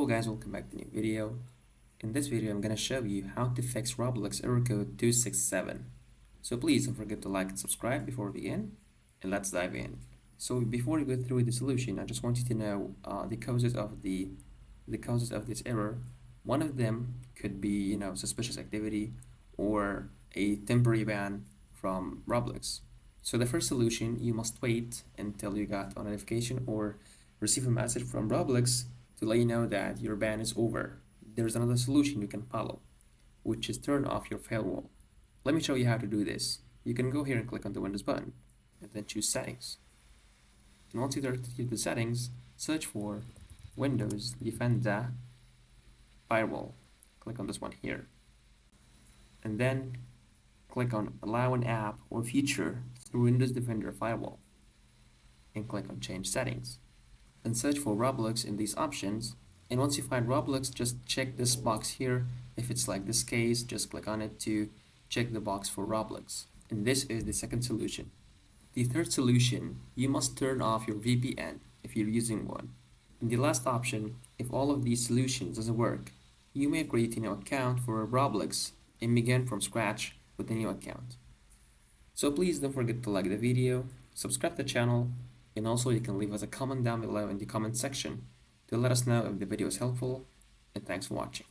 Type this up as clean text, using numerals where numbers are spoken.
Hello guys, welcome back to a new video. In this video, I'm gonna show you how to fix Roblox error code 267. So please don't forget to like and subscribe before we begin, and let's dive in. So before we go through the solution, I just want you to know the causes of this error. One of them could be, suspicious activity or a temporary ban from Roblox. So the first solution, you must wait until you got a notification or receive a message from Roblox to let you know that your ban is over. There's another solution you can follow, which is turn off your firewall. Let me show you how to do this. You can go here and click on the Windows button and then choose settings. And once you start to the settings, search for Windows Defender Firewall. Click on this one here. And then click on Allow an app or feature through Windows Defender Firewall. And click on Change Settings. And search for Roblox in these options. And once you find Roblox, just check this box here. If it's like this case, just click on it to check the box for Roblox. And this is the second solution. The third solution, you must turn off your VPN if you're using one. And the last option, if all of these solutions doesn't work, you may create a new account for Roblox and begin from scratch with a new account. So please don't forget to like the video, subscribe to the channel, and also you can leave us a comment down below in the comment section to let us know if the video is helpful, and thanks for watching.